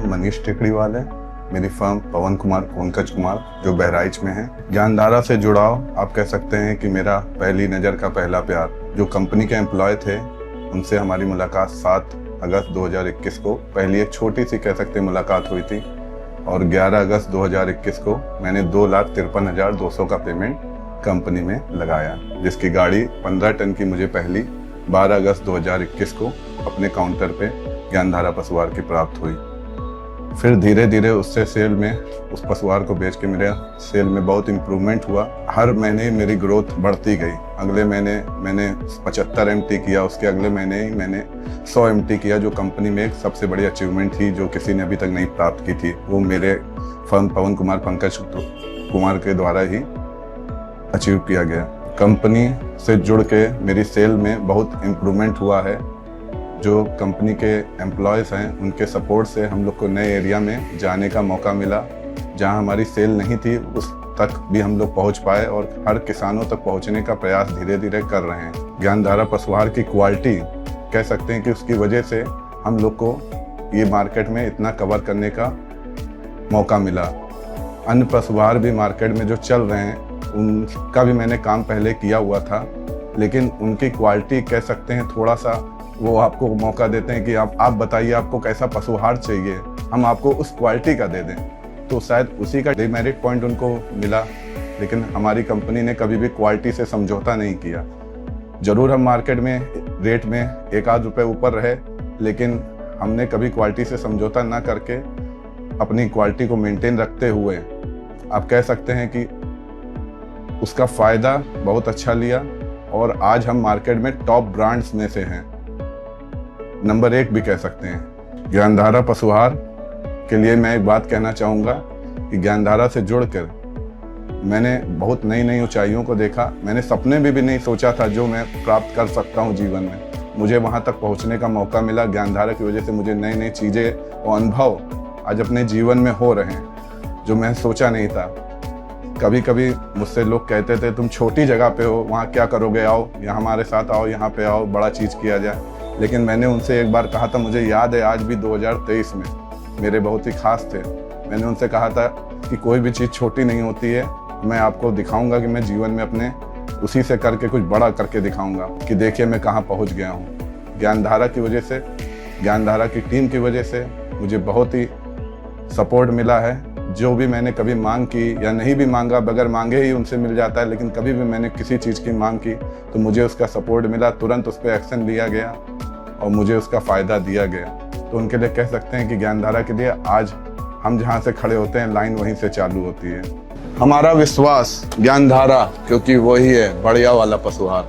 नाम मनीष टिकड़ीवाल है। मेरी फर्म पवन कुमार पंकज कुमार जो बहराइच में है। ज्ञानधारा से जुड़ाव आप कह सकते हैं कि मेरा पहली नज़र का पहला प्यार। जो कंपनी के एम्प्लॉय थे उनसे हमारी मुलाकात 7 अगस्त 2021 को पहली एक छोटी सी कह सकते मुलाकात हुई थी और 11 अगस्त 2021 को मैंने 2,53,200 का पेमेंट कंपनी में लगाया, जिसकी गाड़ी 15 टन की मुझे पहली 12 अगस्त 2021 को अपने काउंटर पे ज्ञानधारा पशुहार की प्राप्त हुई। फिर धीरे धीरे उससे सेल में उस पशुहार को बेच के मेरे सेल में बहुत इम्प्रूवमेंट हुआ। हर महीने मेरी ग्रोथ बढ़ती गई। अगले महीने मैंने 75 MT किया, उसके अगले महीने ही मैंने 100 MT किया, जो कंपनी में एक सबसे बड़ी अचीवमेंट थी जो किसी ने अभी तक नहीं प्राप्त की थी। वो मेरे फर्म पवन कुमार पंकज कुमार के द्वारा ही अचीव किया गया। कंपनी से जुड़ के मेरी सेल में बहुत इम्प्रूवमेंट हुआ है। जो कंपनी के एम्प्लॉयज़ हैं उनके सपोर्ट से हम लोग को नए एरिया में जाने का मौका मिला। जहां हमारी सेल नहीं थी उस तक भी हम लोग पहुंच पाए और हर किसानों तक पहुंचने का प्रयास धीरे धीरे कर रहे हैं। ज्ञानधारा पशुहार की क्वालिटी कह सकते हैं कि उसकी वजह से हम लोग को ये मार्केट में इतना कवर करने का मौका मिला। अन्य पशुहार भी मार्केट में जो चल रहे हैं उनका भी मैंने काम पहले किया हुआ था, लेकिन उनकी क्वालिटी कह सकते हैं थोड़ा सा वो आपको मौका देते हैं कि आप बताइए आपको कैसा पशुहार चाहिए, हम आपको उस क्वालिटी का दे दें। तो शायद उसी का डिमेरिट पॉइंट उनको मिला, लेकिन हमारी कंपनी ने कभी भी क्वालिटी से समझौता नहीं किया। ज़रूर हम मार्केट में रेट में 1-8 रुपये ऊपर रहे, लेकिन हमने कभी क्वालिटी से समझौता ना करके अपनी क्वालिटी को मेंटेन रखते हुए आप कह सकते हैं कि उसका फ़ायदा बहुत अच्छा लिया और आज हम मार्केट में टॉप ब्रांड्स में से हैं, नंबर 1 भी कह सकते हैं। ज्ञानधारा पशुहार के लिए मैं एक बात कहना चाहूँगा कि ज्ञानधारा से जुड़कर मैंने बहुत नई नई ऊंचाइयों को देखा। मैंने सपने में भी नहीं सोचा था जो मैं प्राप्त कर सकता हूँ जीवन में। मुझे वहाँ तक पहुँचने का मौका मिला। ज्ञानधारा की वजह से मुझे नई नई चीज़ें और अनुभव आज अपने जीवन में हो रहे हैं जो मैं सोचा नहीं था। कभी कभी मुझसे लोग कहते थे तुम छोटी जगह पे हो, वहाँ क्या करोगे, आओ यहाँ हमारे साथ आओ, यहाँ पे आओ, बड़ा चीज़ किया जाए। लेकिन मैंने उनसे एक बार कहा था, मुझे याद है आज भी 2023 में मेरे बहुत ही खास थे। मैंने उनसे कहा था कि कोई भी चीज़ छोटी नहीं होती है, मैं आपको दिखाऊंगा कि मैं जीवन में अपने उसी से करके कुछ बड़ा करके दिखाऊंगा कि देखिए मैं कहाँ पहुँच गया हूँ। ज्ञानधारा की वजह से, ज्ञानधारा की टीम की वजह से मुझे बहुत ही सपोर्ट मिला है। जो भी मैंने कभी मांग की या नहीं भी मांगा, बगैर मांगे ही उनसे मिल जाता है, लेकिन कभी भी मैंने किसी चीज़ की मांग की तो मुझे उसका सपोर्ट मिला, तुरंत उस पर एक्शन लिया गया और मुझे उसका फ़ायदा दिया गया। तो उनके लिए कह सकते हैं कि ज्ञानधारा के लिए आज हम जहाँ से खड़े होते हैं लाइन वहीं से चालू होती है। हमारा विश्वास ज्ञानधारा, क्योंकि वही है बढ़िया वाला पशुहार।